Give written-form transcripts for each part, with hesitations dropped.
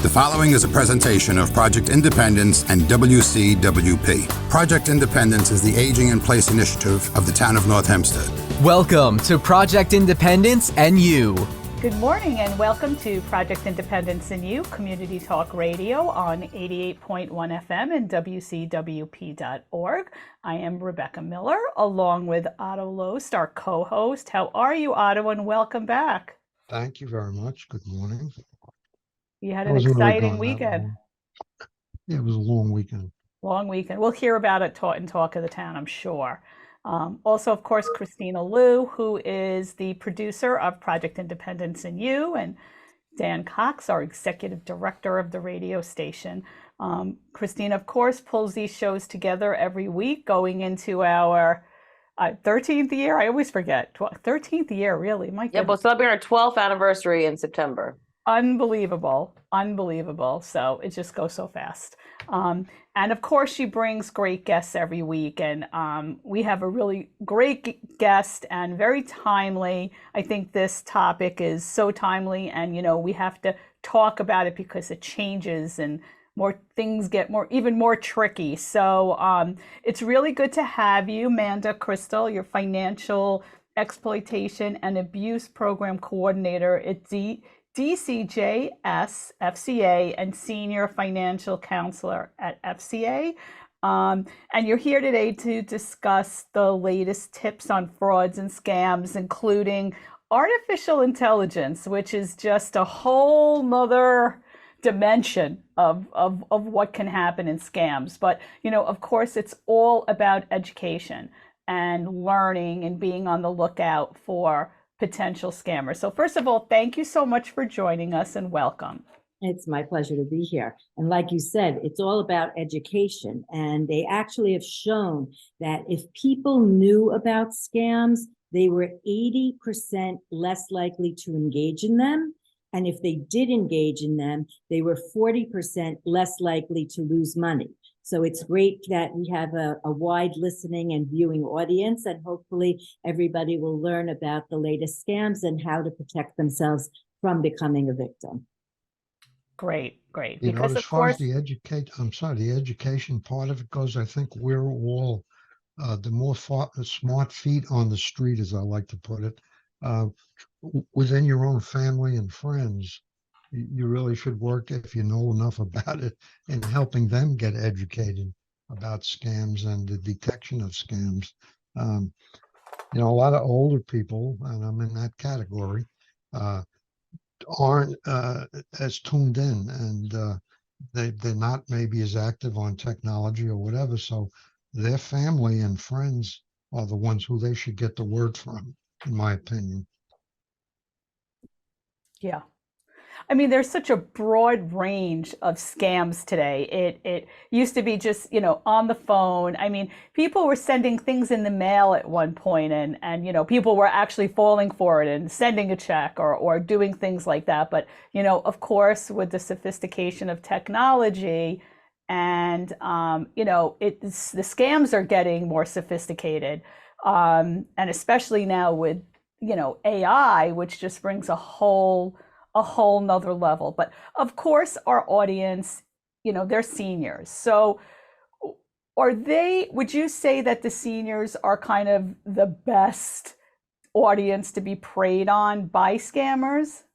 The following is a presentation of Project Independence and WCWP. Project Independence is the Aging in Place initiative of the town of North Hempstead. Welcome to Project Independence and You. Good morning and welcome to Project Independence and You, Community Talk Radio on 88.1 FM and WCWP.org. I am Rebecca Miller along with Otto Lohse, our co-host. How are you, Otto, and welcome back? Thank you very much. Good morning. You had an exciting weekend. Yeah, it was a long weekend. Long weekend. We'll hear about it in Talk of the Town, I'm sure. Also, of course, Kristina Liu, who is the producer of Project Independence and You, and Dan Cox, our executive director of the radio station. Kristina, of course, pulls these shows together every week going into our 13th year. I always forget. 13th year, really. My goodness. Yeah, we'll celebrate our 12th anniversary in September. Unbelievable. So it just goes so fast. And of course, she brings great guests every week. And we have a really great guest and very timely. I think this topic is so timely. And, we have to talk about it because it changes and more things get even more tricky. So it's really good to have you, Manda Kristal, your financial exploitation and abuse program coordinator at DCJS, FCA, and Senior Financial Counselor at FCA. And you're here today to discuss the latest tips on frauds and scams, including artificial intelligence, which is just a whole nother dimension of what can happen in scams. But, of course, it's all about education and learning and being on the lookout for potential scammers. So first of all, thank you so much for joining us and welcome. It's my pleasure to be here. And like you said, it's all about education. And they actually have shown that if people knew about scams, they were 80% less likely to engage in them. And if they did engage in them, they were 40% less likely to lose money. So it's great that we have a wide listening and viewing audience, and hopefully everybody will learn about the latest scams and how to protect themselves from becoming a victim. Great. Because as far as the education part of it goes, I think we're all the more smart feet on the street, as I like to put it, within your own family and friends. You really should work, if you know enough about it, in helping them get educated about scams and the detection of scams. A lot of older people, and I'm in that category, aren't as tuned in, and they're not maybe as active on technology or whatever. So their family and friends are the ones who they should get the word from, in my opinion. Yeah. I mean, there's such a broad range of scams today. It used to be just, on the phone. I mean, people were sending things in the mail at one point and people were actually falling for it and sending a check or doing things like that. But, of course, with the sophistication of technology and, the scams are getting more sophisticated. And especially now with, AI, which just brings a whole nother level. But of course, our audience, they're seniors. So would you say that the seniors are kind of the best audience to be preyed on by scammers?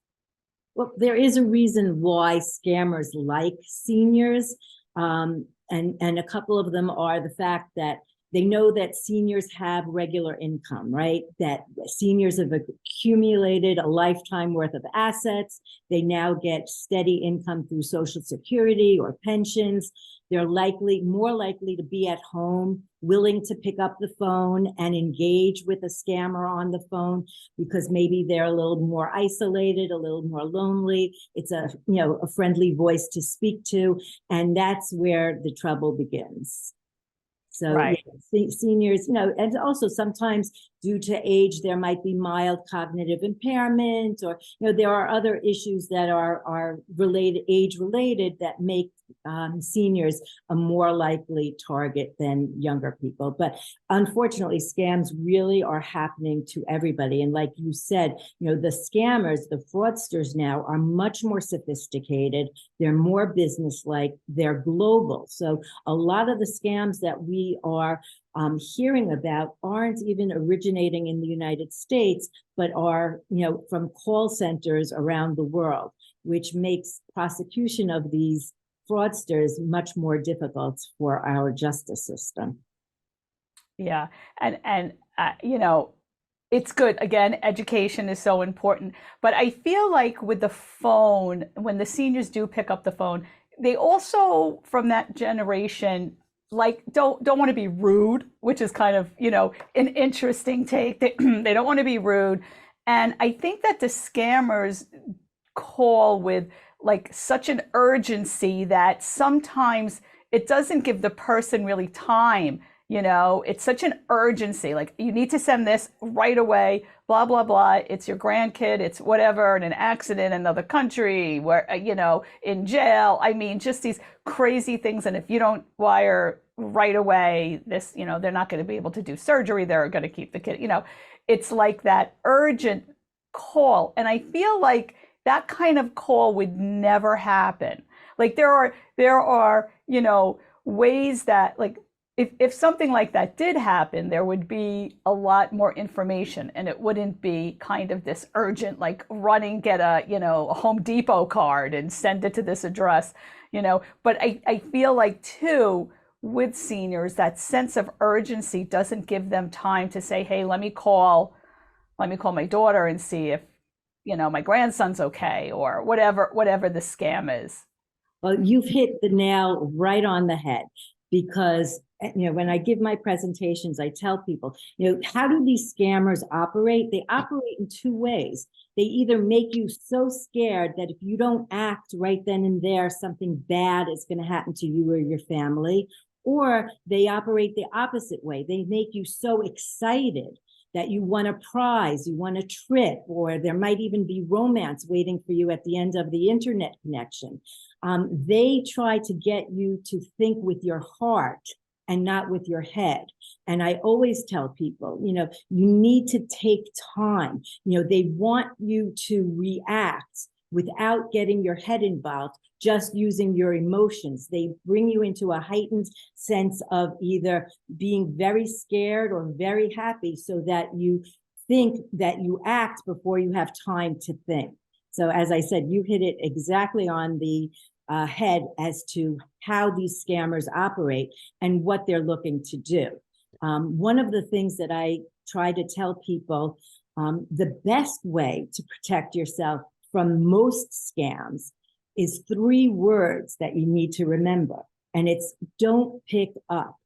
Well, there is a reason why scammers like seniors. And a couple of them are the fact that they know that seniors have regular income, right? That seniors have accumulated a lifetime worth of assets. They now get steady income through Social Security or pensions. They're more likely to be at home, willing to pick up the phone and engage with a scammer on the phone because maybe they're a little more isolated, a little more lonely. It's a friendly voice to speak to, and that's where the trouble begins. So right. Seniors, and also sometimes due to age, there might be mild cognitive impairment, or there are other issues that are related, age related, that make seniors a more likely target than younger people. But unfortunately, scams really are happening to everybody. And like you said, the scammers, the fraudsters now are much more sophisticated. They're more business-like. They're global. So a lot of the scams that we are hearing about aren't even originating in the United States, but are, from call centers around the world, which makes prosecution of these fraudsters much more difficult for our justice system. Yeah, and it's good. Again, education is so important. But I feel like with the phone, when the seniors do pick up the phone, they also, from that generation, like don't want to be rude, which is kind of, an interesting take. They don't want to be rude. And I think that the scammers call with like such an urgency that sometimes it doesn't give the person really time. It's such an urgency. Like, you need to send this right away, blah, blah, blah. It's your grandkid, it's whatever, in an accident in another country, where, in jail. I mean, just these crazy things. And if you don't wire right away, this, they're not going to be able to do surgery. They're going to keep the kid, it's like that urgent call. And I feel like that kind of call would never happen. Like, there are, ways that, like, if something like that did happen, there would be a lot more information, and it wouldn't be kind of this urgent, like, running, get a Home Depot card and send it to this address, But I feel like, too, with seniors, that sense of urgency doesn't give them time to say, hey, let me call my daughter and see if, my grandson's okay, or whatever the scam is. Well, you've hit the nail right on the head, because when I give my presentations, I tell people, how do these scammers operate? They operate in two ways. They either make you so scared that if you don't act right then and there, something bad is going to happen to you or your family, or they operate the opposite way. They make you so excited that you want a prize, you want a trip, or there might even be romance waiting for you at the end of the internet connection. They try to get you to think with your heart and not with your head. And I always tell people, you need to take time. They want you to react without getting your head involved, just using your emotions. They bring you into a heightened sense of either being very scared or very happy, so that you think that you act before you have time to think. So as I said, you hit it exactly on the head as to how these scammers operate and what they're looking to do. One of the things that I try to tell people, the best way to protect yourself from most scams is 3 words that you need to remember. And it's don't pick up.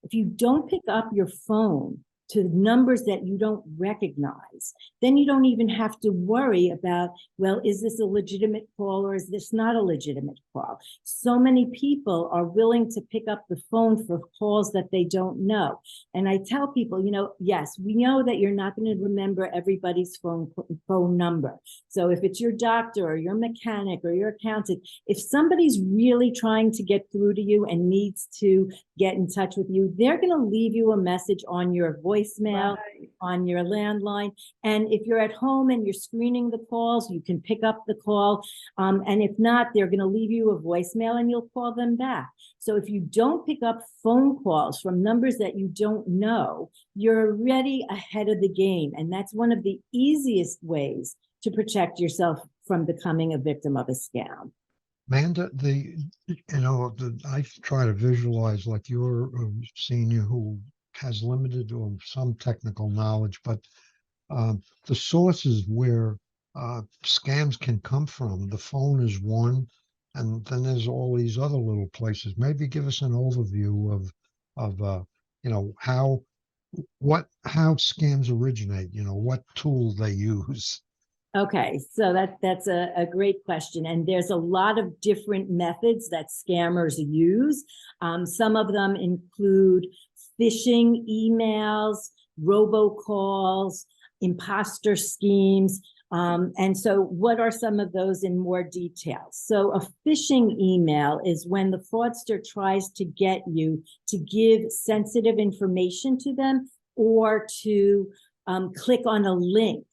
If you don't pick up your phone to numbers that you don't recognize, then you don't even have to worry about, well, is this a legitimate call or is this not a legitimate call? So many people are willing to pick up the phone for calls that they don't know. And I tell people, yes, we know that you're not going to remember everybody's phone number. So if it's your doctor or your mechanic or your accountant, if somebody's really trying to get through to you and needs to get in touch with you, they're going to leave you a message on your voicemail, right, on your landline. And if you're at home and you're screening the calls, you can pick up the call. And if not, they're going to leave you a voicemail and you'll call them back. So if you don't pick up phone calls from numbers that you don't know, you're already ahead of the game. And that's one of the easiest ways to protect yourself from becoming a victim of a scam. Manda, I try to visualize, like, you're a senior who has limited or some technical knowledge, but the sources where scams can come from, the phone is one, and then there's all these other little places. Maybe give us an overview of how scams originate, what tools they use. Okay, so that's a great question. And there's a lot of different methods that scammers use. Some of them include phishing emails, robocalls, imposter schemes. And so what are some of those in more detail? So a phishing email is when the fraudster tries to get you to give sensitive information to them or to click on a link.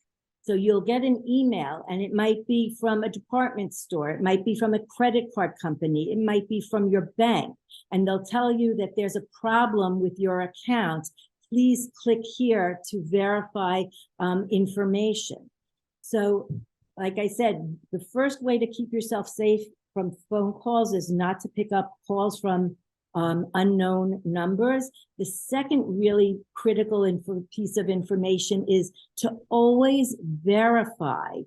So you'll get an email and it might be from a department store. It might be from a credit card company. It might be from your bank. And they'll tell you that there's a problem with your account. Please click here to verify information. So like I said, the first way to keep yourself safe from phone calls is not to pick up calls from unknown numbers. The second really critical piece of information is to always verify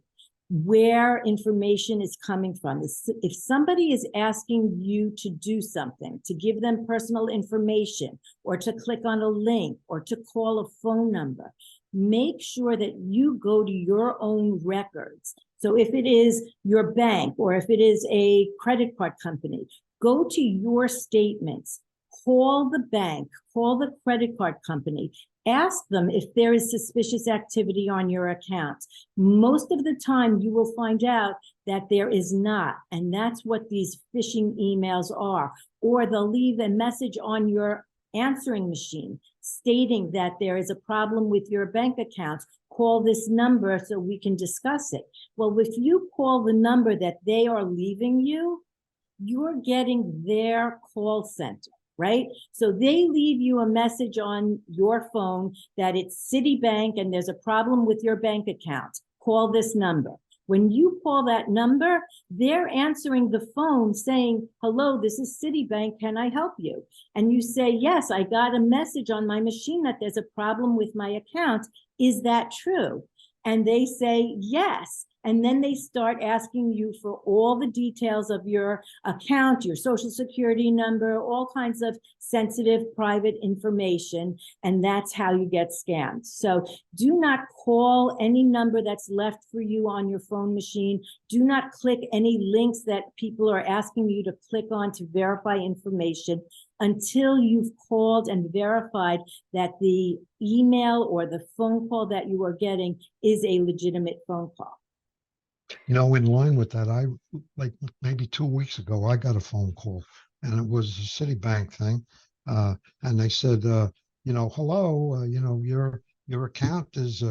where information is coming from. If somebody is asking you to do something, to give them personal information, or to click on a link, or to call a phone number, make sure that you go to your own records. So if it is your bank, or if it is a credit card company, go to your statements, call the bank, call the credit card company, ask them if there is suspicious activity on your account. Most of the time you will find out that there is not, and that's what these phishing emails are. Or they'll leave a message on your answering machine stating that there is a problem with your bank account. Call this number so we can discuss it. Well, if you call the number that they are leaving you, you're getting their call center, right? So they leave you a message on your phone that it's Citibank and there's a problem with your bank account. Call this number. When you call that number, they're answering the phone saying, hello, this is Citibank, can I help you? And you say, yes, I got a message on my machine that there's a problem with my account. Is that true? And they say, yes. And then they start asking you for all the details of your account, your social security number, all kinds of sensitive private information. And that's how you get scammed. So do not call any number that's left for you on your phone machine. Do not click any links that people are asking you to click on to verify information until you've called and verified that the email or the phone call that you are getting is a legitimate phone call. You know, in line with that, like maybe 2 weeks ago, I got a phone call and it was a Citibank thing. And they said, you know, hello, you know, your account is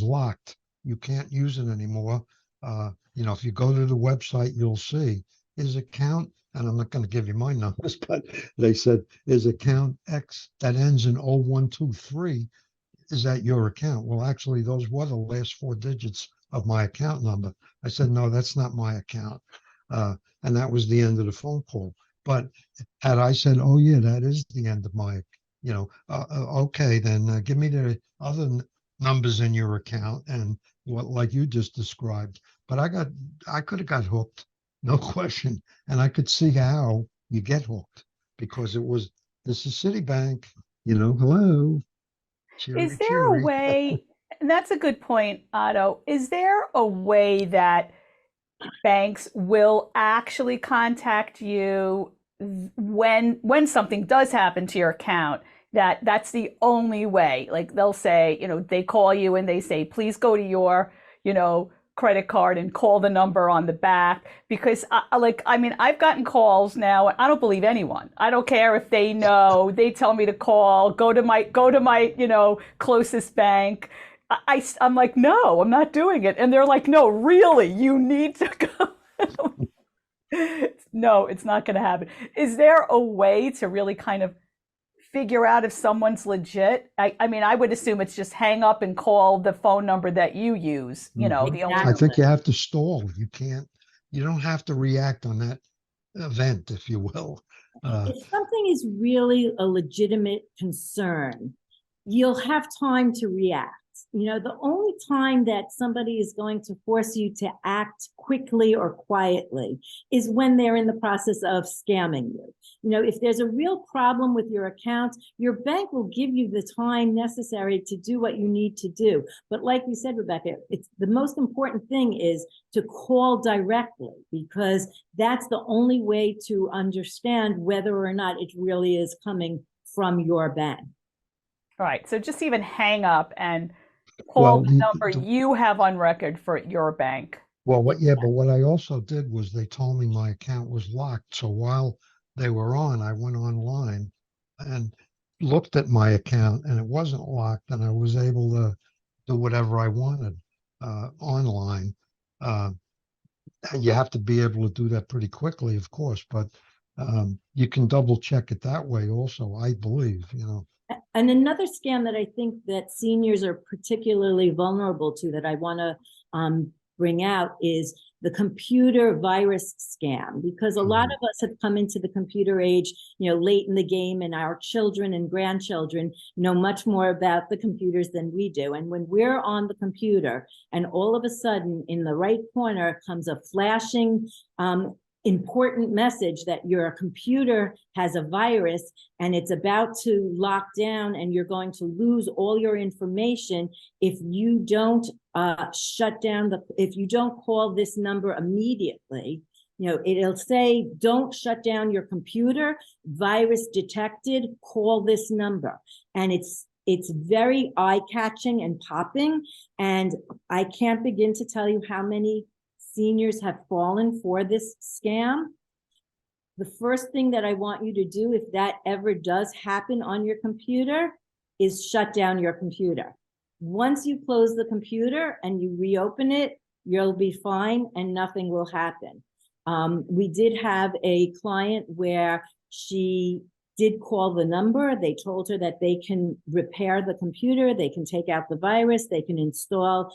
locked. You can't use it anymore. You know, if you go to the website, you'll see his account. And I'm not going to give you my numbers, but they said, is account X that ends in 0123, is that your account? Well, actually, those were the last 4 digits of my account number. I said, no, that's not my account. And that was the end of the phone call. But had I said, oh yeah, that is the end of my, you know, okay, then give me the other numbers in your account and what, like you just described. But I could have got hooked, no question. And I could see how you get hooked because this is Citibank, you know, hello. Cheery, Is there cheery. a way, and that's a good point, Otto, is there a way that banks will actually contact you when something does happen to your account, that's the only way? Like they'll say, you know, they call you and they say, please go to your, you know, credit card and call the number on the back, because I've gotten calls now and I don't believe anyone. I don't care if they know, they tell me to call, go to my, you know, closest bank. I'm like, no, I'm not doing it. And they're like, no, really, you need to go. No, it's not going to happen. Is there a way to really kind of figure out if someone's legit? I mean, I would assume it's just hang up and call the phone number that you use, you know, the only. I think you have to stall. You don't have to react on that event, if you will. If something is really a legitimate concern, you'll have time to react. You know, the only time that somebody is going to force you to act quickly or quietly is when they're in the process of scamming you. You know, if there's a real problem with your account, your bank will give you the time necessary to do what you need to do. But like you said, Rebecca, it's the most important thing is to call directly, because that's the only way to understand whether or not it really is coming from your bank. All right. So just even hang up and call Well, the number you have on record for your bank. well, but what I also did was they told me my account was locked. So while they were on, I went online and looked at my account, and it wasn't locked, and I was able to do whatever I wanted online. You have to be able to do that pretty quickly, of course, but you can double check it that way also, I believe, And another scam that I think that seniors are particularly vulnerable to that I want to bring out is the computer virus scam, because a lot of us have come into the computer age, late in the game, and our children and grandchildren know much more about the computers than we do. And when we're on the computer and all of a sudden in the right corner comes a flashing important message that your computer has a virus and it's about to lock down and you're going to lose all your information if you don't if you don't call this number immediately. It'll say, don't shut down your computer, virus detected, call this number. And it's very eye-catching and popping, and I can't begin to tell you how many seniors have fallen for this scam. The first thing that I want you to do, if that ever does happen on your computer, is shut down your computer. Once you close the computer and you reopen it, you'll be fine and nothing will happen. We did have a client where she did call the number. They told her that they can repair the computer, they can take out the virus, they can install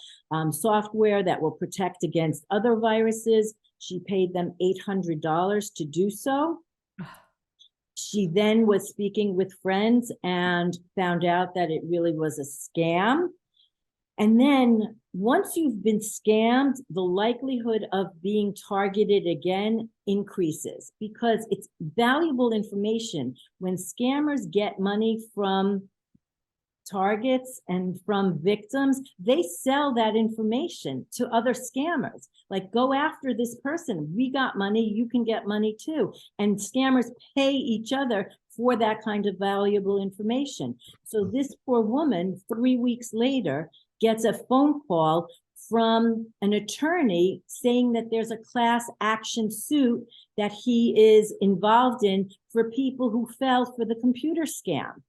software that will protect against other viruses. She paid them $800 to do so. She then was speaking with friends and found out that it really was a scam. And then once you've been scammed, the likelihood of being targeted again increases because it's valuable information. When scammers get money from targets and from victims, they sell that information to other scammers. Like, go after this person. We got money, you can get money too. And scammers pay each other for that kind of valuable information. So this poor woman, 3 weeks later, gets a phone call from an attorney saying that there's a class action suit that he is involved in for people who fell for the computer scam.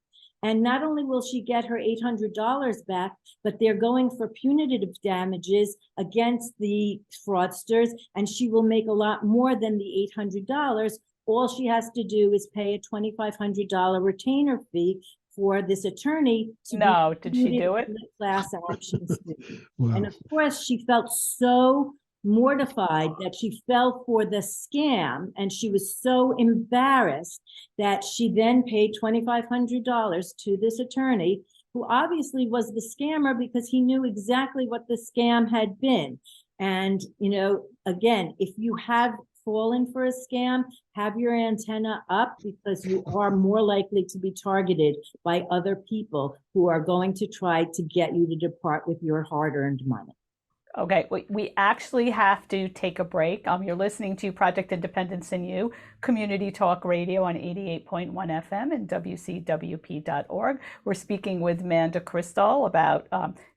And not only will she get her $800 back, but they're going for punitive damages against the fraudsters, and she will make a lot more than the $800. All she has to do is pay a $2,500 retainer fee for this attorney to did she do it? Class action suit. Wow. And of course, she felt so mortified that she fell for the scam, and she was so embarrassed that she then paid $2,500 to this attorney, who obviously was the scammer because he knew exactly what the scam had been. And, again, if you have fallen for a scam, have your antenna up, because you are more likely to be targeted by other people who are going to try to get you to depart with your hard-earned money. Okay, we actually have to take a break. You're listening to Project Independence in You, Community Talk Radio on 88.1 FM and WCWP.org. We're speaking with Manda Kristal about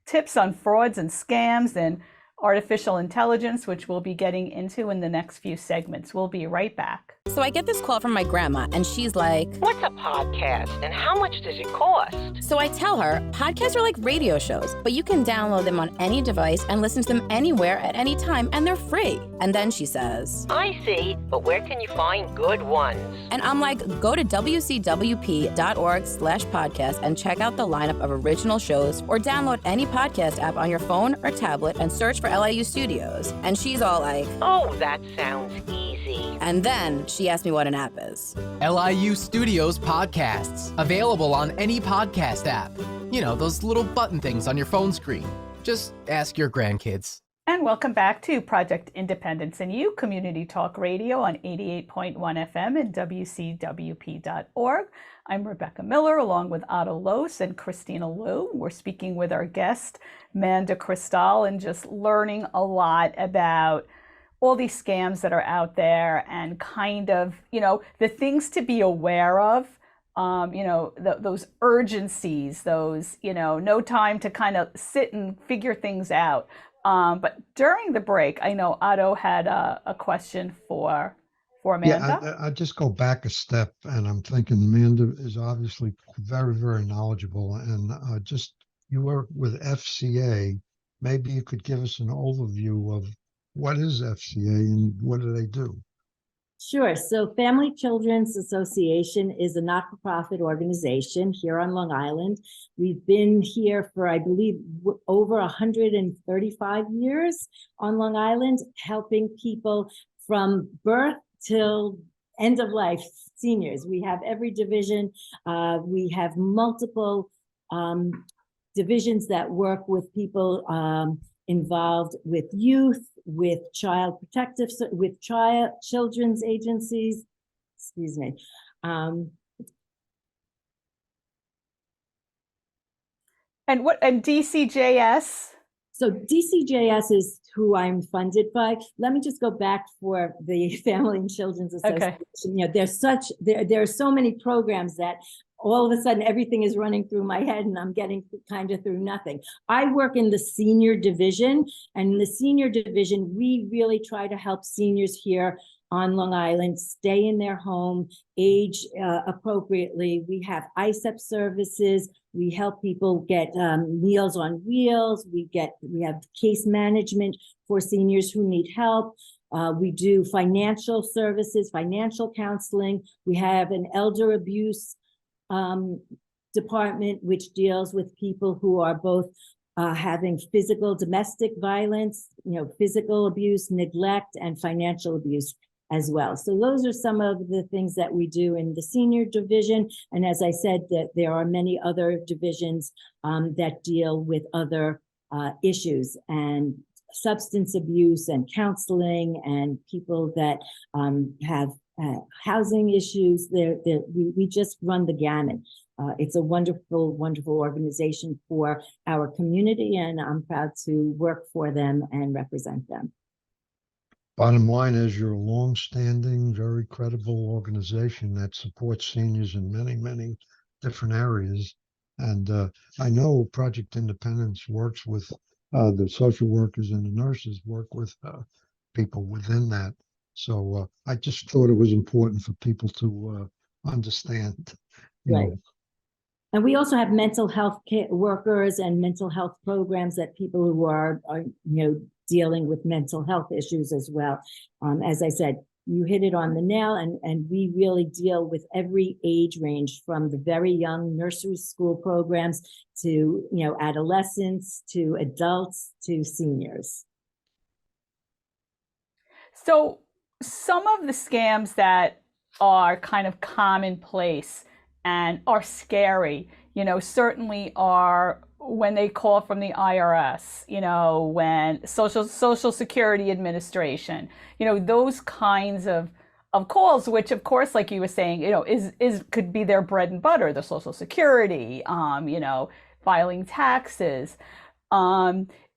tips on frauds and scams and artificial intelligence, which we'll be getting into in the next few segments. We'll be right back. So I get this call from my grandma, and she's like, "What's a podcast and how much does it cost?" So I tell her, podcasts are like radio shows, but you can download them on any device and listen to them anywhere at any time, and they're free. And then she says, "I see, but where can you find good ones?" And I'm like, go to wcwp.org/podcast and check out the lineup of original shows, or download any podcast app on your phone or tablet and search for LIU Studios. And she's all like, "Oh, that sounds easy." And then she asked me what an app is. LIU Studios podcasts, available on any podcast app. Those little button things on your phone screen. Just ask your grandkids. And welcome back to Project Independence in You, Community Talk Radio on 88.1 FM and WCWP.org. I'm Rebecca Miller, along with Otto, Lohse, and Kristina Liu. We're speaking with our guest, Manda Kristal, and just learning a lot about all these scams that are out there and kind of, the things to be aware of. those urgencies, those, no time to kind of sit and figure things out. But during the break, I know Otto had a question for Amanda. Yeah, I just go back a step, and I'm thinking Amanda is obviously very, very knowledgeable, and just you work with FCA. Maybe you could give us an overview of what is FCA and what do they do? Sure. So Family Children's Association is a not-for-profit organization here on Long Island. We've been here for, I believe, over 135 years on Long Island, helping people from birth till end of life seniors. We have every division. We have multiple divisions that work with people involved with youth, with child protective, with children's agencies, excuse me. And DCJS? So DCJS is who I'm funded by. Let me just go back for the Family and Children's Association. Okay. There are so many programs that all of a sudden everything is running through my head and I'm getting kind of through nothing. I work in the senior division, and in the senior division, we really try to help seniors here on Long Island stay in their home, age appropriately. We have ISEP services. We help people get Meals on Wheels. We have case management for seniors who need help. We do financial services, financial counseling. We have an elder abuse department, which deals with people who are both having domestic violence, physical abuse, neglect, and financial abuse as well. So those are some of the things that we do in the senior division. And as I said, that there are many other divisions that deal with other issues and substance abuse and counseling and people that have housing issues. We just run the gamut. It's a wonderful, wonderful organization for our community, and I'm proud to work for them and represent them. Bottom line is you're a long-standing, very credible organization that supports seniors in many, many different areas. And I know Project Independence works with the social workers and the nurses work with people within that. So I just thought it was important for people to understand. Right. And we also have mental health workers and mental health programs that people who are dealing with mental health issues as well. As I said, you hit it on the nail, and we really deal with every age range, from the very young nursery school programs to adolescents, to adults, to seniors. So some of the scams that are kind of commonplace and are scary, certainly are when they call from the IRS, when Social Security Administration, those kinds of calls, which of course, like you were saying, could be their bread and butter, the Social Security, filing taxes.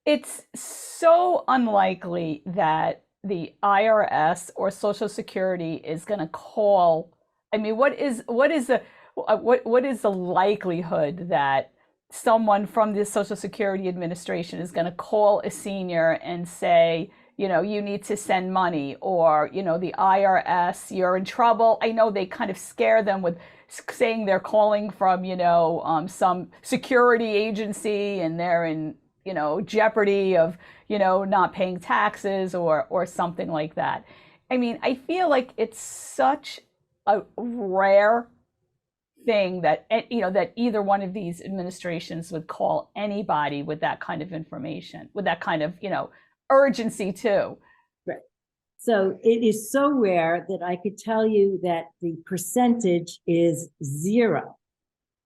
It's so unlikely that the IRS or Social Security is going to call. I mean, what is the likelihood that someone from the Social Security Administration is going to call a senior and say, you need to send money, or, the IRS, you're in trouble? I know they kind of scare them with saying they're calling from, some security agency and they're in, jeopardy of, not paying taxes or something like that. I mean, I feel like it's such a rare thing that that either one of these administrations would call anybody with that kind of information, with that kind of urgency too. Right. So it is so rare that I could tell you that the percentage is 0.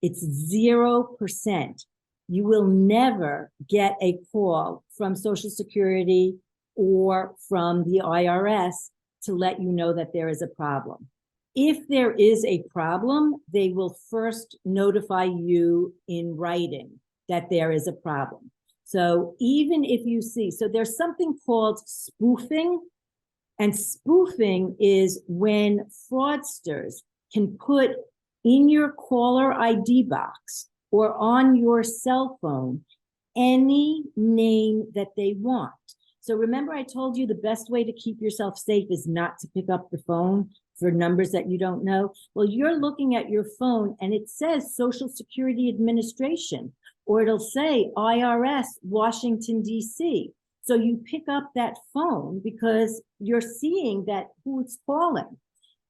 It's 0%. You will never get a call from Social Security or from the IRS to let you know that there is a problem. If there is a problem, they will first notify you in writing that there is a problem. So even if you see, so there's something called spoofing, and spoofing is when fraudsters can put in your caller ID box or on your cell phone any name that they want. So remember, I told you the best way to keep yourself safe is not to pick up the phone for numbers that you don't know. Well, you're looking at your phone and it says Social Security Administration, or it'll say IRS, Washington, D.C. So you pick up that phone because you're seeing that who's calling.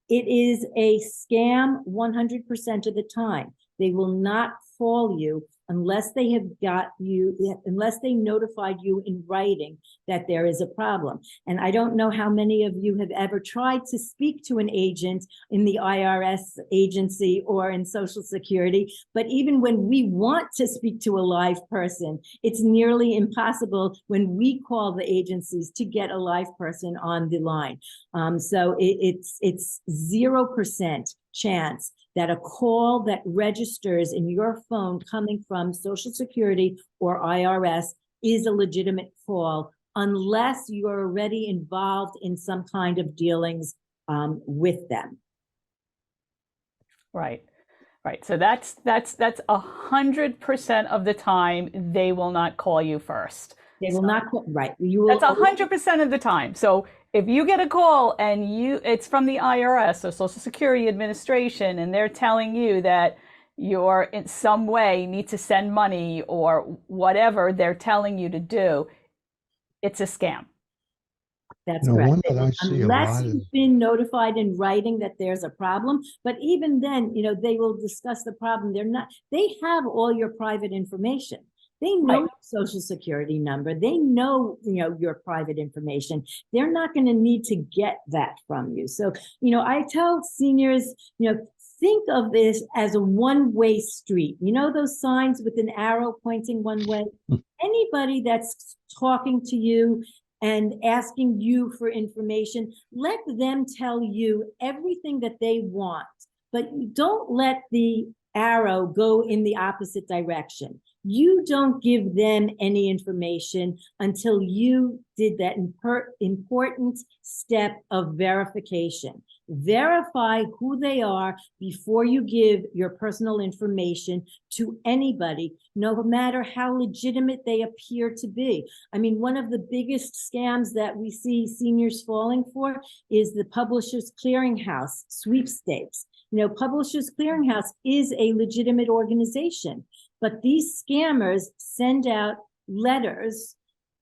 It is a scam 100% of the time. They will not call you unless they have got you, unless they notified you in writing that there is a problem. And I don't know how many of you have ever tried to speak to an agent in the IRS agency or in Social Security, but even when we want to speak to a live person, it's nearly impossible when we call the agencies to get a live person on the line. So it's 0% chance that a call that registers in your phone coming from Social Security or IRS is a legitimate call unless you're already involved in some kind of dealings with them. Right. So that's 100% of the time they will not call you first. They will not call, right. You will, That's 100% of the time. So if you get a call and it's from the IRS or Social Security Administration, and they're telling you that you're in some way need to send money or whatever they're telling you to do, it's a scam. That's No correct. one that I see a Unless lot you've is been notified in writing that there's a problem, but even then, they will discuss the problem. They have all your private information. They know your Social Security number. They know, your private information. They're not going to need to get that from you. So, I tell seniors, think of this as a one-way street. Those signs with an arrow pointing one way? Anybody that's talking to you and asking you for information, let them tell you everything that they want, but don't let the arrow go in the opposite direction. You don't give them any information until you did that important step of verification. Verify who they are before you give your personal information to anybody, no matter how legitimate they appear to be. I mean, one of the biggest scams that we see seniors falling for is the Publishers Clearinghouse sweepstakes. Publishers Clearinghouse is a legitimate organization, but these scammers send out letters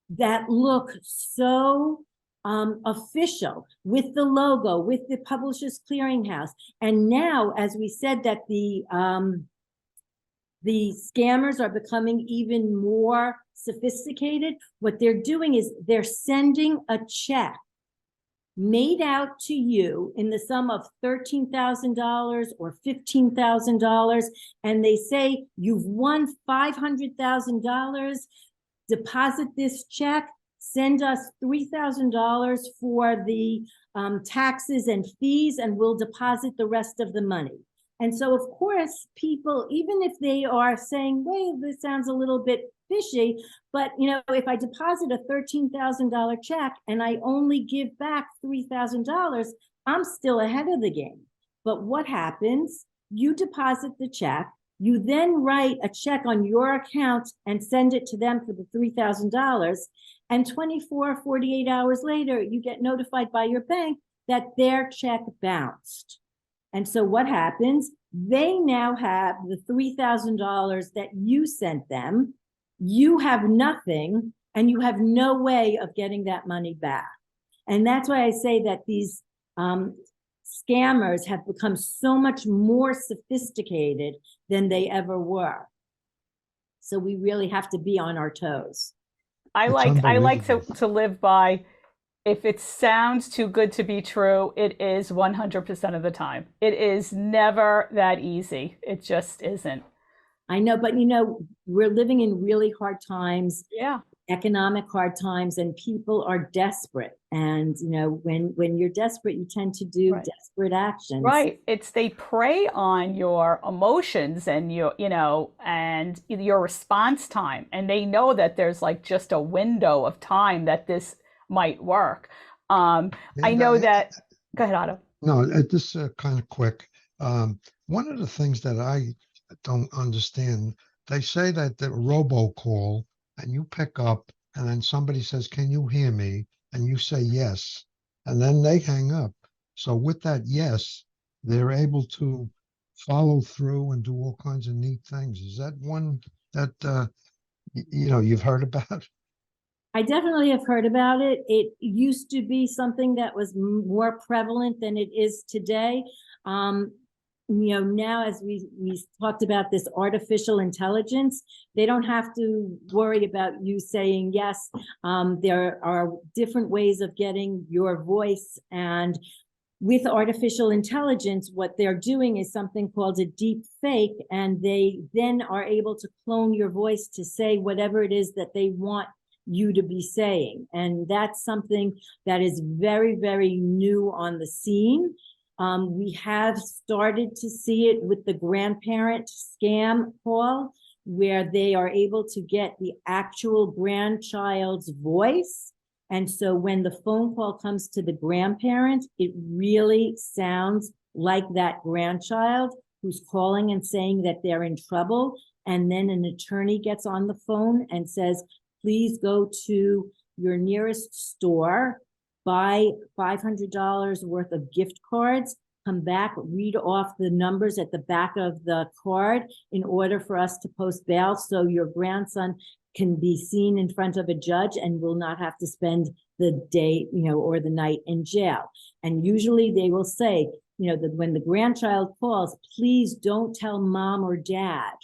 that look so official with the logo, with the Publishers Clearinghouse. And now, as we said, that the scammers are becoming even more sophisticated, what they're doing is they're sending a check made out to you in the sum of $13,000 or $15,000, and they say you've won $500,000. Deposit this check. Send us $3,000 for the taxes and fees, and we'll deposit the rest of the money. And so, of course, people, even if they are saying, "Wait, this sounds a little bit fishy," but if I deposit a $13,000 check and I only give back $3,000, I'm still ahead of the game. But what happens? You deposit the check, you then write a check on your account and send it to them for the $3,000, and 24, 48 hours later, you get notified by your bank that their check bounced. And so what happens? They now have the $3,000 that you sent them. You have nothing, and you have no way of getting that money back. And that's why I say that these scammers have become so much more sophisticated than they ever were. So we really have to be on our toes. I like to live by, if it sounds too good to be true, it is 100% of the time. It is never that easy. It just isn't. I know, but we're living in really hard times. Yeah. Economic hard times, and people are desperate. And when you're desperate, you tend to do desperate actions. Right. They prey on your emotions and your response time. And they know that there's just a window of time that this might work. I know that. Go ahead, Otto. No, this is kind of quick. One of the things that I don't understand, they say that the robocall and you pick up and then somebody says, "Can you hear me?" And you say yes, and then they hang up. So with that yes, they're able to follow through and do all kinds of neat things. Is that one that you've heard about? I definitely have heard about it. It used to be something that was more prevalent than it is today. Now as we talked about this artificial intelligence, they don't have to worry about you saying yes. There are different ways of getting your voice, and with artificial intelligence, what they're doing is something called a deep fake, and they then are able to clone your voice to say whatever it is that they want you to be saying. And that's something that is very, very new on the scene. We have started to see it with the grandparent scam call, where they are able to get the actual grandchild's voice. And so when the phone call comes to the grandparent, it really sounds like that grandchild who's calling and saying that they're in trouble. And then an attorney gets on the phone and says, "Please go to your nearest store, buy $500 worth of gift cards, come back, read off the numbers at the back of the card in order for us to post bail so your grandson can be seen in front of a judge and will not have to spend the day, or the night in jail." And usually they will say, that when the grandchild calls, please don't tell mom or dad.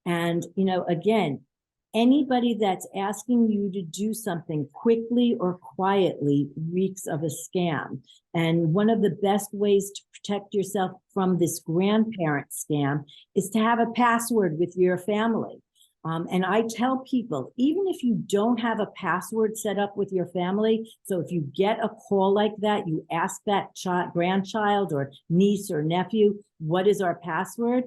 And, again, anybody that's asking you to do something quickly or quietly reeks of a scam. And one of the best ways to protect yourself from this grandparent scam is to have a password with your family. And I tell people, even if you don't have a password set up with your family, so if you get a call like that, you ask that grandchild or niece or nephew, what is our password?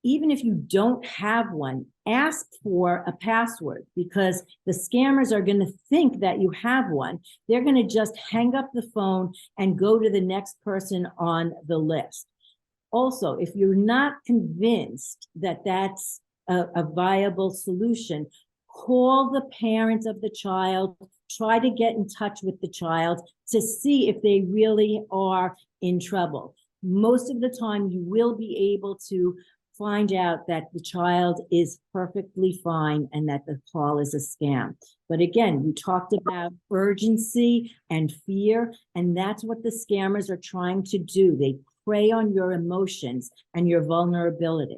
Even if you don't have one, ask for a password, because the scammers are going to think that you have one. They're going to just hang up the phone and go to the next person on the list. Also, if you're not convinced that that's a viable solution, call the parent of the child, try to get in touch with the child to see if they really are in trouble. Most of the time, you will be able to find out that the child is perfectly fine and that the call is a scam. But again, we talked about urgency and fear, and that's what the scammers are trying to do. They prey on your emotions and your vulnerability.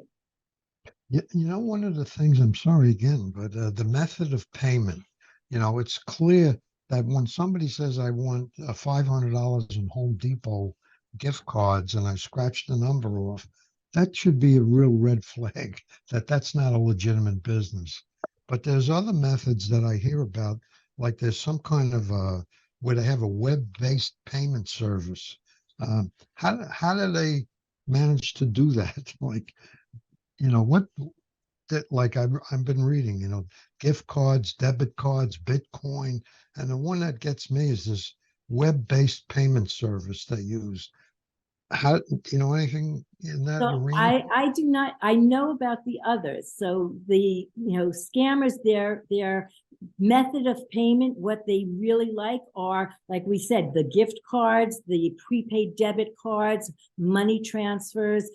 One of the things, I'm sorry again, but the method of payment, it's clear that when somebody says, "I want $500 in Home Depot gift cards," and I scratch the number off, that should be a real red flag that that's not a legitimate business. But there's other methods that I hear about, like there's some kind of where they have a web-based payment service. How do they manage to do that? What that, like I've been reading, gift cards, debit cards, Bitcoin, and the one that gets me is this web-based payment service they use. How, anything in that arena? I do not. I know about the others. So the scammers, their method of payment, what they really like are, like we said, the gift cards, the prepaid debit cards, money transfers.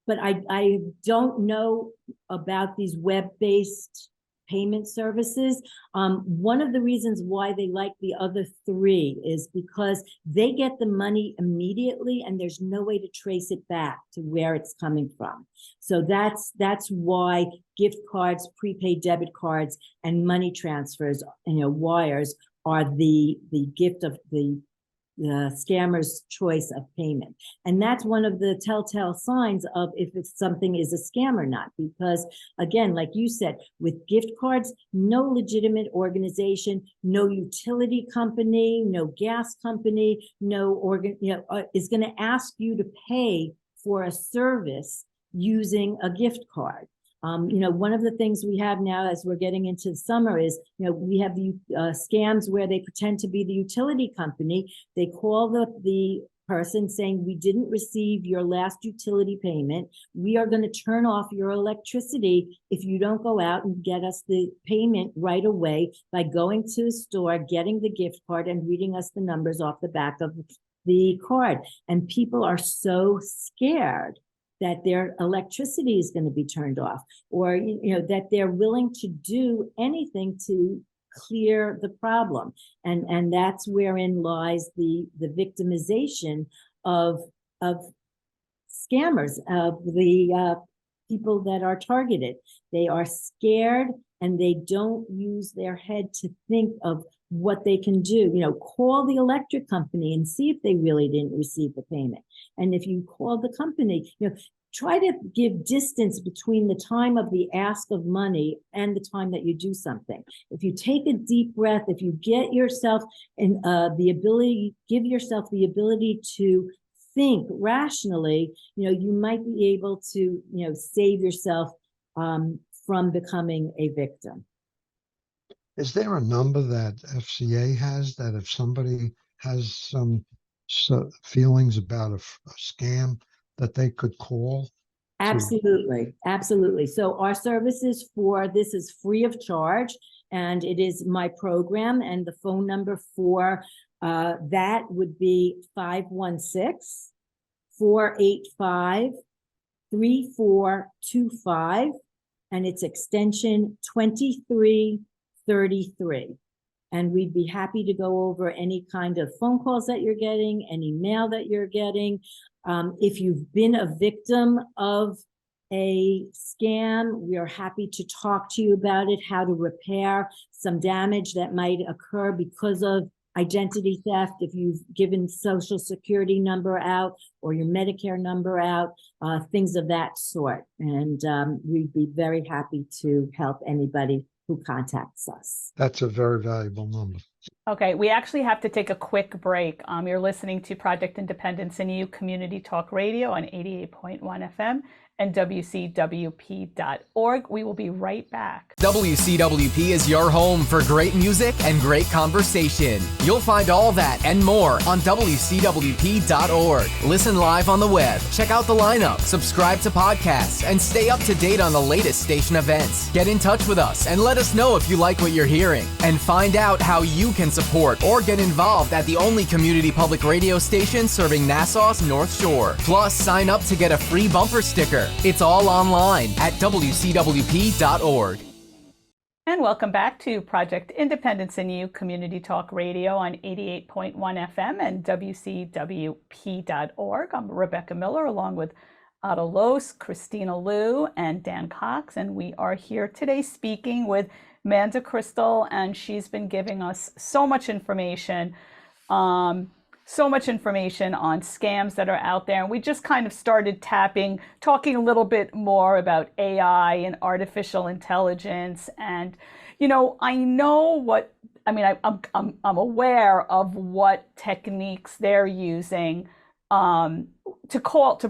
But I don't know about these web-based payment services. One of the reasons why they like the other three is because they get the money immediately and there's no way to trace it back to where it's coming from. So that's why gift cards, prepaid debit cards, and money transfers, wires are the gift of the scammer's choice of payment. And that's one of the telltale signs of if it's something is a scam or not. Because again, like you said, with gift cards, no legitimate organization, no utility company, no gas company, is going to ask you to pay for a service using a gift card. One of the things we have now as we're getting into the summer is, we have the scams where they pretend to be the utility company. They call the person saying, we didn't receive your last utility payment. We are going to turn off your electricity if you don't go out and get us the payment right away by going to the store, getting the gift card, and reading us the numbers off the back of the card. And people are so scared that their electricity is going to be turned off, or that they're willing to do anything to clear the problem. And that's wherein lies the victimization of scammers, of the people that are targeted. They are scared and they don't use their head to think of what they can do. Call the electric company and see if they really didn't receive the payment. And if you call the company, try to give distance between the time of the ask of money and the time that you do something. If you take a deep breath, if you get yourself in give yourself the ability to think rationally, you might be able to, save yourself from becoming a victim. Is there a number that FCA has that if somebody has some feelings about a scam that they could call? Absolutely. Absolutely. So our services for this is free of charge, and it is my program, and the phone number for that would be 516-485-3425, and it's extension 2333. And we'd be happy to go over any kind of phone calls that you're getting, any mail that you're getting. If you've been a victim of a scam, we are happy to talk to you about it, how to repair some damage that might occur because of identity theft. If you've given Social Security number out or your Medicare number out, things of that sort. And we'd be very happy to help anybody who contacts us. That's a very valuable number. Okay, we actually have to take a quick break. You're listening to Project Independence and You Community Talk Radio on 88.1 FM and WCWP.org. We will be right back. WCWP is your home for great music and great conversation. You'll find all that and more on WCWP.org. Listen live on the web, check out the lineup, subscribe to podcasts, and stay up to date on the latest station events. Get in touch with us and let us know if you like what you're hearing. And find out how you can support or get involved at the only community public radio station serving Nassau's North Shore. Plus, sign up to get a free bumper sticker. It's all online at WCWP.org. And welcome back to Project Independence and You Community Talk Radio on 88.1 FM and WCWP.org. I'm Rebecca Miller along with Otto Lohse, Kristina Liu, and Dan Cox. And we are here today speaking with Manda Kristal, and she's been giving us so much information on scams that are out there. And we just kind of started talking a little bit more about AI and artificial intelligence. And, I'm aware of what techniques they're using to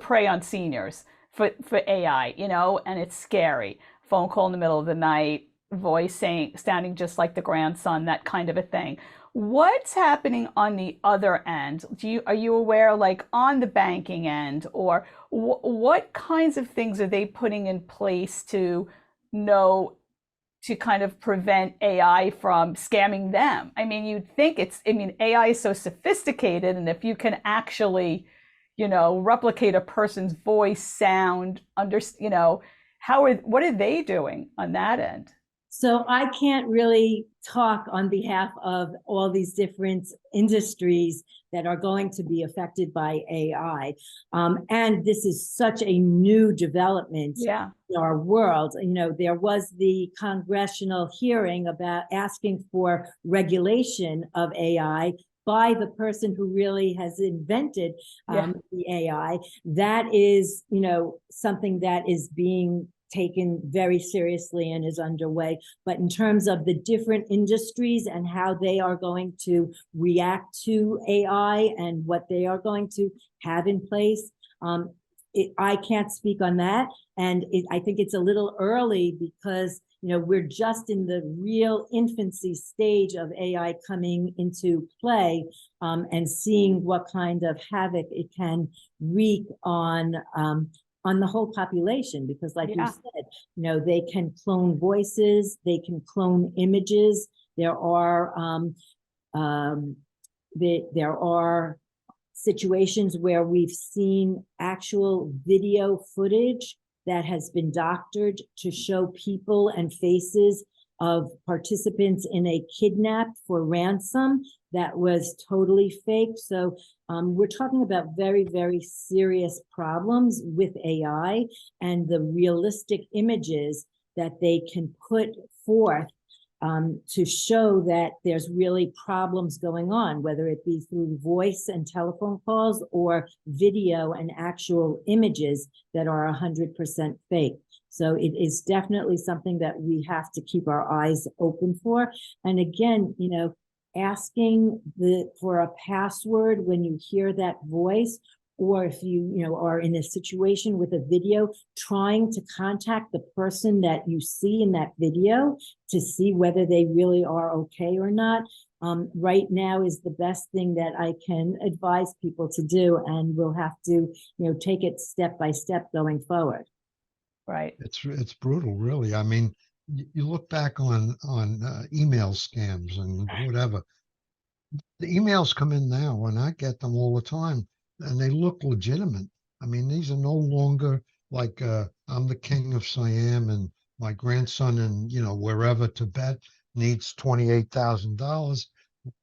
prey on seniors for AI, and it's scary. Phone call in the middle of the night, voice sounding just like the grandson, that kind of a thing. What's happening on the other end? Are you aware, like on the banking end, or what kinds of things are they putting in place to kind of prevent AI from scamming them? I mean, you'd think AI is so sophisticated, and if you can actually, replicate a person's voice, sound, what are they doing on that end? So I can't really talk on behalf of all these different industries that are going to be affected by AI. And this is such a new development in our world. There was the congressional hearing about asking for regulation of AI by the person who really has invented the AI. That is, something that is being taken very seriously and is underway. But in terms of the different industries and how they are going to react to AI and what they are going to have in place, I can't speak on that. And I think it's a little early because, we're just in the real infancy stage of AI coming into play, and seeing what kind of havoc it can wreak on the whole population. Because like you said, they can clone voices, they can clone images. There are there are situations where we've seen actual video footage that has been doctored to show people and faces of participants in a kidnap for ransom that was totally fake. So we're talking about very, very serious problems with AI and the realistic images that they can put forth to show that there's really problems going on, whether it be through voice and telephone calls or video and actual images that are 100% fake. So it is definitely something that we have to keep our eyes open for. And again, asking for a password when you hear that voice, or if you are in a situation with a video, trying to contact the person that you see in that video to see whether they really are okay or not, right now is the best thing that I can advise people to do. And we'll have to, take it step by step going forward. Right. It's brutal, really. I mean, you look back on email scams and whatever. The emails come in now, and I get them all the time, and they look legitimate. I mean, these are no longer like I'm the king of Siam and my grandson in, wherever, Tibet, needs $28,000.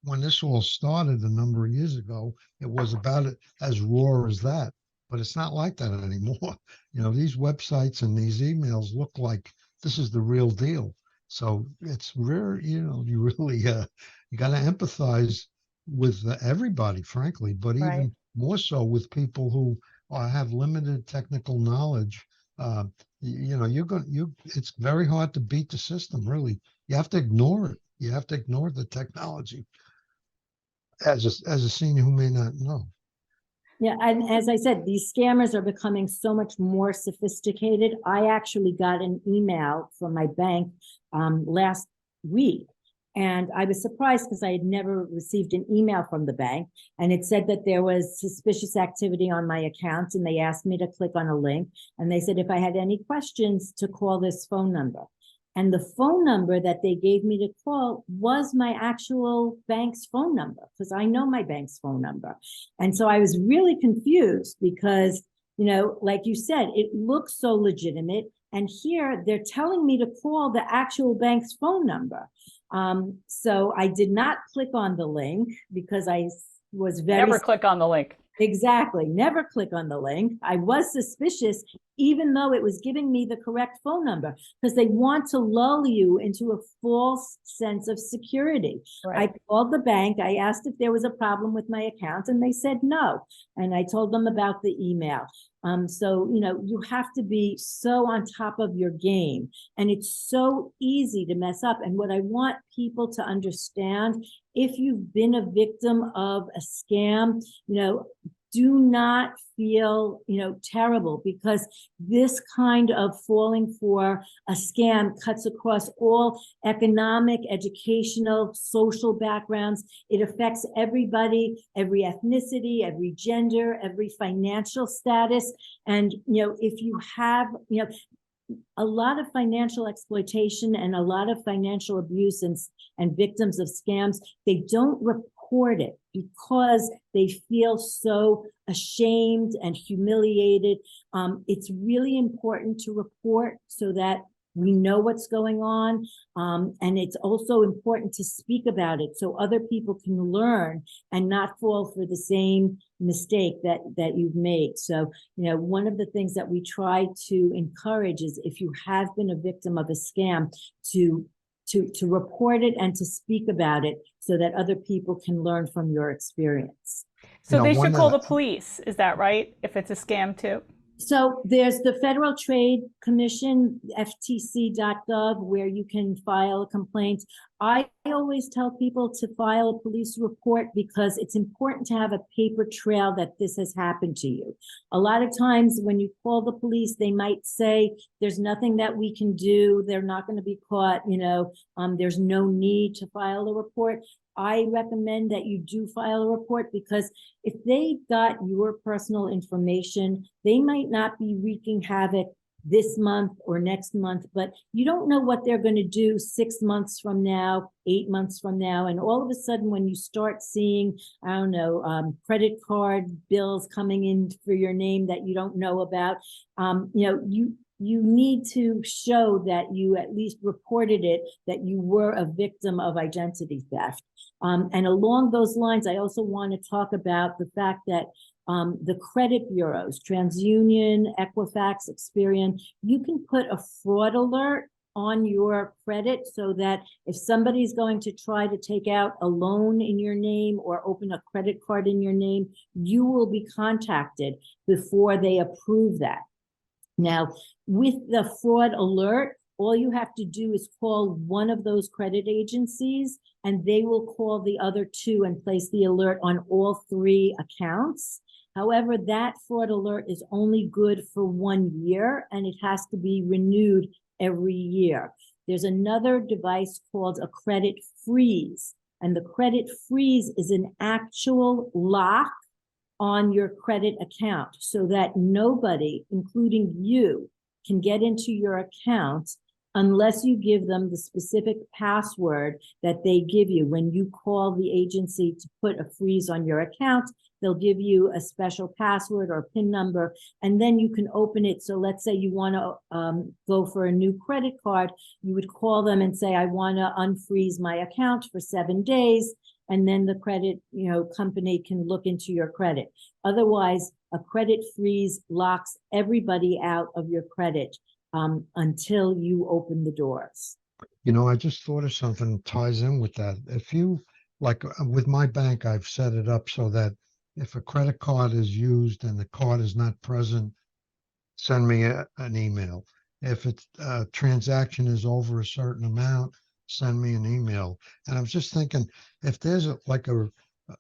When this all started a number of years ago, it was about it as raw as that. But it's not like that anymore. These websites and these emails look like this is the real deal. So it's rare, you really, you got to empathize with everybody, frankly, but even more so with people who have limited technical knowledge. It's very hard to beat the system, really. You have to ignore it. You have to ignore the technology as a senior who may not know. Yeah, and as I said, these scammers are becoming so much more sophisticated. I actually got an email from my bank last week, and I was surprised because I had never received an email from the bank. And it said that there was suspicious activity on my account, and they asked me to click on a link. And they said if I had any questions to call this phone number. And the phone number that they gave me to call was my actual bank's phone number, because I know my bank's phone number. And so I was really confused because, like you said, it looks so legitimate. And here they're telling me to call the actual bank's phone number. So I did not click on the link because I was never click on the link. Exactly. Never click on the link. I was suspicious, even though it was giving me the correct phone number, because they want to lull you into a false sense of security. Right. I called the bank. I asked if there was a problem with my account, and they said no. And I told them about the email. So, you have to be so on top of your game, and it's so easy to mess up. And what I want people to understand, if you've been a victim of a scam, do not feel, terrible, because this kind of falling for a scam cuts across all economic, educational, social backgrounds. It affects everybody, every ethnicity, every gender, every financial status. And, if you have, a lot of financial exploitation and a lot of financial abuse and victims of scams, they don't report it because they feel so ashamed and humiliated. It's really important to report so that we know what's going on. And it's also important to speak about it so other people can learn and not fall for the same mistake that you've made. So, one of the things that we try to encourage is, if you have been a victim of a scam, to report it and to speak about it so that other people can learn from your experience. So they should call the police. Is that right? If it's a scam too? So there's the Federal Trade Commission, ftc.gov, where you can file a complaint. I always tell people to file a police report because it's important to have a paper trail that this has happened to you. A lot of times when you call the police, they might say, there's nothing that we can do. They're not going to be caught, there's no need to file a report. I recommend that you do file a report because if they got your personal information, they might not be wreaking havoc this month or next month, but you don't know what they're going to do 6 months from now, 8 months from now. And all of a sudden, when you start seeing, credit card bills coming in for your name that you don't know about, you need to show that you at least reported it, that you were a victim of identity theft. And along those lines, I also want to talk about the fact that the credit bureaus, TransUnion, Equifax, Experian, you can put a fraud alert on your credit so that if somebody's going to try to take out a loan in your name or open a credit card in your name, you will be contacted before they approve that. Now, with the fraud alert, all you have to do is call one of those credit agencies and they will call the other two and place the alert on all three accounts. However, that fraud alert is only good for 1 year and it has to be renewed every year. There's another device called a credit freeze, and the credit freeze is an actual lock on your credit account so that nobody, including you, can get into your account unless you give them the specific password that they give you. When you call the agency to put a freeze on your account, they'll give you a special password or PIN number, and then you can open it. So let's say you want to go for a new credit card, you would call them and say, I want to unfreeze my account for 7 days. And then the credit, company can look into your credit. Otherwise, a credit freeze locks everybody out of your credit until you open the doors. I just thought of something that ties in with that. If you, like with my bank, I've set it up so that if a credit card is used and the card is not present, send me an email. If it's a transaction is over a certain amount, send me an email. And I was just thinking, if there's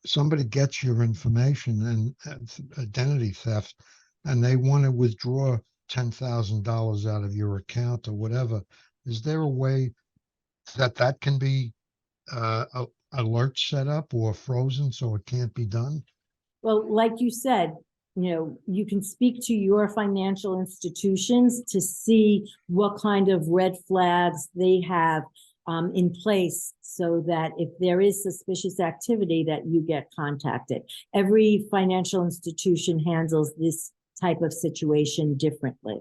somebody gets your information and identity theft, and they want to withdraw $10,000 out of your account or whatever, is there a way that can be alert set up or frozen so it can't be done? Well, like you said, you can speak to your financial institutions to see what kind of red flags they have in place so that if there is suspicious activity that you get contacted. Every financial institution handles this type of situation differently.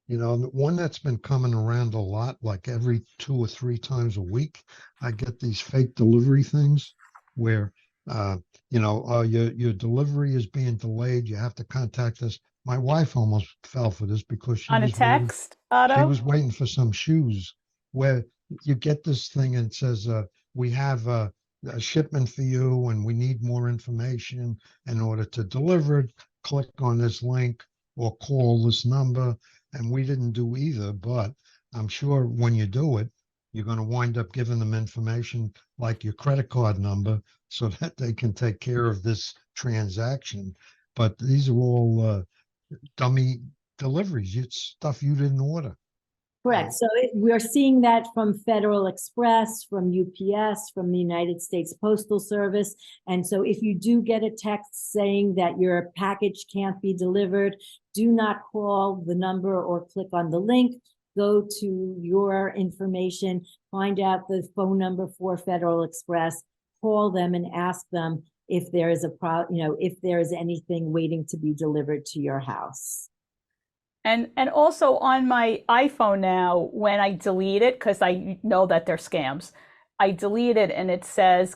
The one that's been coming around a lot, like every 2 or 3 times a week, I get these fake delivery things where, your delivery is being delayed. You have to contact us. My wife almost fell for this because On a text, Otto? She was waiting for some shoes where you get this thing and it says, we have a shipment for you and we need more information in order to deliver it. Click on this link or call this number. And we didn't do either, but I'm sure when you do it, you're going to wind up giving them information like your credit card number so that they can take care of this transaction. But these are all dummy deliveries. It's stuff you didn't order. Correct. So we're seeing that from Federal Express, from UPS, from the United States Postal Service. And so if you do get a text saying that your package can't be delivered, do not call the number or click on the link. Go to your information, find out the phone number for Federal Express, call them and ask them if there is if there is anything waiting to be delivered to your house. And also on my iPhone now, when I delete it, because I know that they're scams, I delete it and it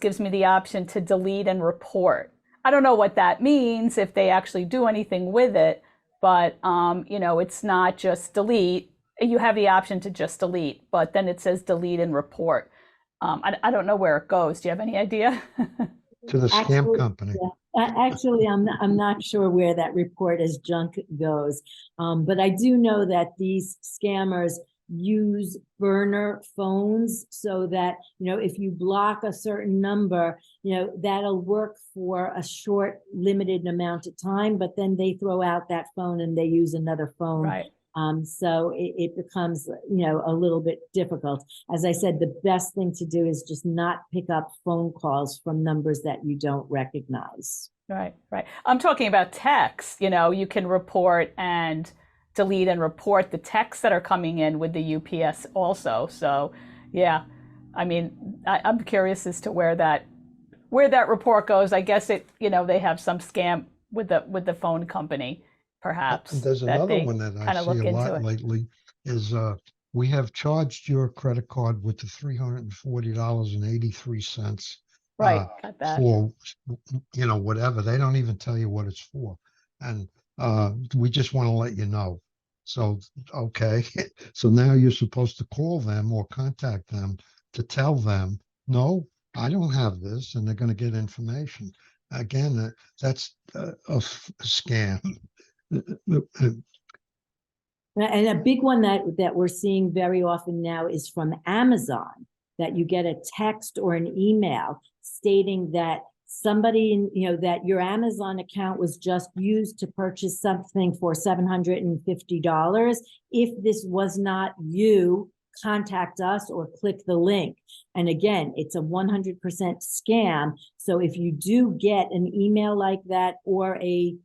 gives me the option to delete and report. I don't know what that means, if they actually do anything with it, but it's not just delete. You have the option to just delete, but then it says delete and report. I don't know where it goes. Do you have any idea? To the scam company. Actually, I'm not sure where that report as junk goes. But I do know that these scammers use burner phones so that, if you block a certain number, that'll work for a short, limited amount of time, but then they throw out that phone and they use another phone. Right. So it becomes, a little bit difficult. As I said, the best thing to do is just not pick up phone calls from numbers that you don't recognize. Right, right. I'm talking about text. You can report and delete and report the texts that are coming in with the UPS also. So, yeah, I mean, I'm curious as to where that report goes. I guess they have some scam with the phone company, perhaps. There's that another they one that I kind of see look a into lot it. lately is we have charged your credit card with the $340.83 Right, got that. for whatever. They don't even tell you what it's for. And we just want to let you know. So, okay. So now you're supposed to call them or contact them to tell them, no, I don't have this, and they're going to get information. Again, that's a scam. And a big one that we're seeing very often now is from Amazon, that you get a text or an email stating that somebody, that your Amazon account was just used to purchase something for $750. If this was not you, contact us or click the link. And again, it's a 100% scam. So if you do get an email like that or a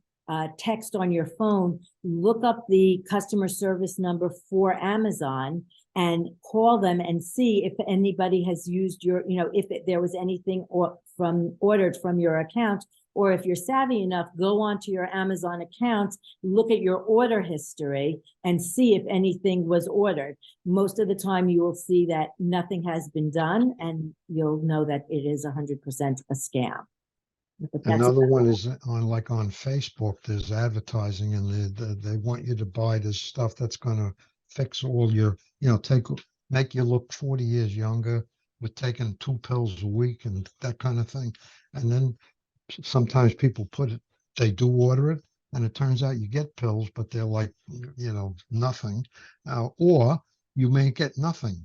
text on your phone, look up the customer service number for Amazon and call them and see if anybody has used your, if there was anything ordered from your account, or if you're savvy enough, go onto your Amazon account, look at your order history and see if anything was ordered. Most of the time you will see that nothing has been done, and you'll know that it is 100% a scam. Another one is on Facebook. There's advertising, and they want you to buy this stuff that's going to fix all your, make you look 40 years younger with taking 2 pills a week and that kind of thing. And then sometimes people they do order it, and it turns out you get pills, but they're like, nothing. Or you may get nothing.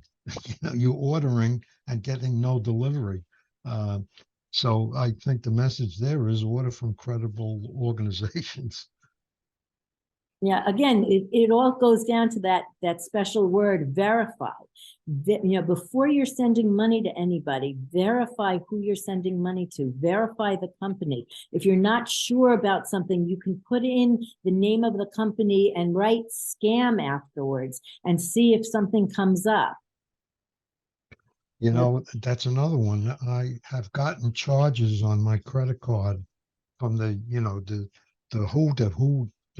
You're ordering and getting no delivery. So I think the message there is order from credible organizations. Yeah, again, it all goes down to that special word, verify. Before you're sending money to anybody, verify who you're sending money to, verify the company. If you're not sure about something, you can put in the name of the company and write scam afterwards and see if something comes up. That's another one. I have gotten charges on my credit card from the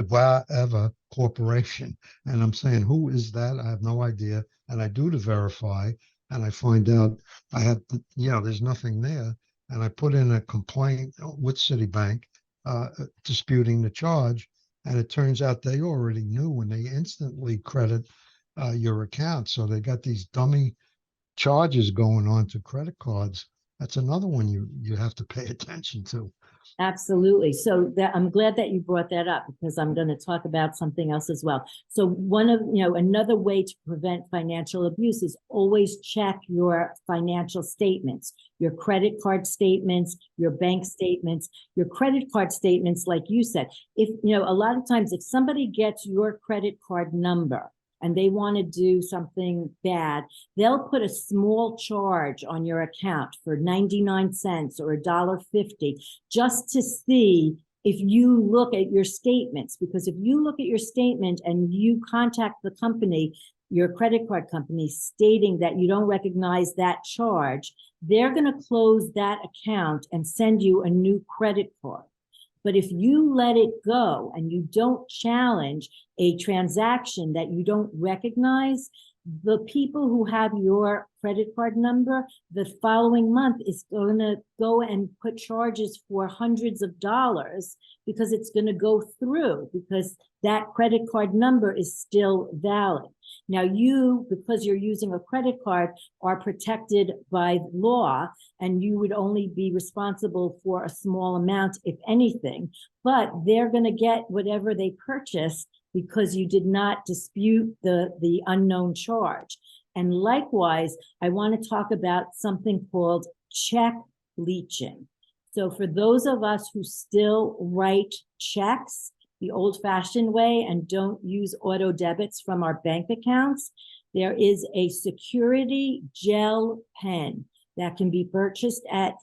whatever corporation. And I'm saying, who is that? I have no idea. And I do to verify, and I find out there's nothing there. And I put in a complaint with Citibank disputing the charge. And it turns out they already knew, and they instantly credit your account. So they got these dummy charges going on to credit cards. That's another one you have to pay attention to. Absolutely. So I'm glad that you brought that up, because I'm going to talk about something else as well. So another way to prevent financial abuse is always check your financial statements, your credit card statements, your bank statements, your credit card statements. Like you said, if, a lot of times if somebody gets your credit card number and they want to do something bad, they'll put a small charge on your account for 99 cents or $1.50 just to see if you look at your statements. Because if you look at your statement and you contact the company, your credit card company, stating that you don't recognize that charge, they're going to close that account and send you a new credit card. But if you let it go and you don't challenge a transaction that you don't recognize, the people who have your credit card number the following month is going to go and put charges for hundreds of dollars, because it's going to go through, because that credit card number is still valid. Now you, because you're using a credit card, are protected by law, and you would only be responsible for a small amount, if anything, but they're going to get whatever they purchase because you did not dispute the unknown charge. And likewise, I want to talk about something called check bleaching. So for those of us who still write checks the old-fashioned way and don't use auto debits from our bank accounts, there is a security gel pen that can be purchased at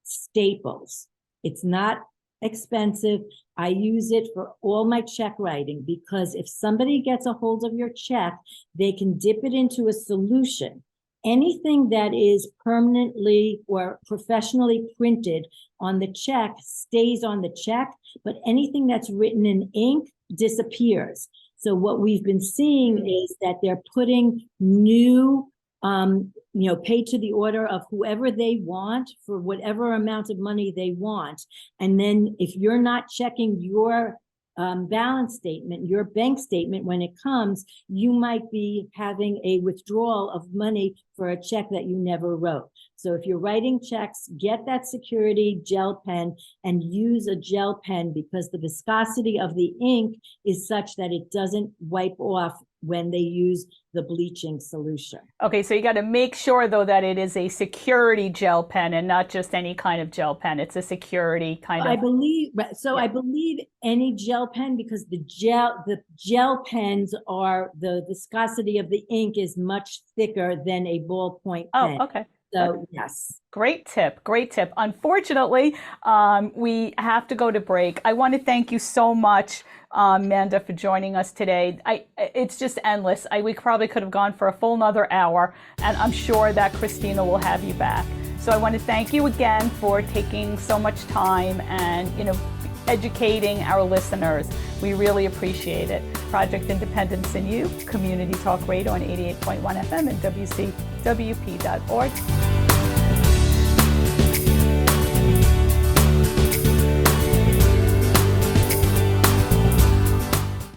Staples. It's not expensive. I use it for all my check writing because if somebody gets a hold of your check, they can dip it into a solution. Anything that is permanently or professionally printed on the check stays on the check, but anything that's written in ink disappears. So what we've been seeing is that they're putting new, paid to the order of whoever they want for whatever amount of money they want. And then if you're not checking your balance statement, your bank statement, when it comes, you might be having a withdrawal of money for a check that you never wrote. So if you're writing checks, get that security gel pen and use a gel pen because the viscosity of the ink is such that it doesn't wipe off when they use the bleaching solution. Okay, so you got to make sure though that it is a security gel pen and not just any kind of gel pen. It's a security kind of. I believe any gel pen, because the gel pens are, the viscosity of the ink is much thicker than a ballpoint pen. Oh, okay. So yes. Great tip. Great tip. Unfortunately, we have to go to break. I want to thank you so much, Manda, for joining us today. It's just endless. We probably could have gone for a full another hour, and I'm sure that Kristina will have you back. So I want to thank you again for taking so much time and, educating our listeners. We really appreciate it. Project Independence in You, Community Talk Radio on 88.1 FM and WCWP.org.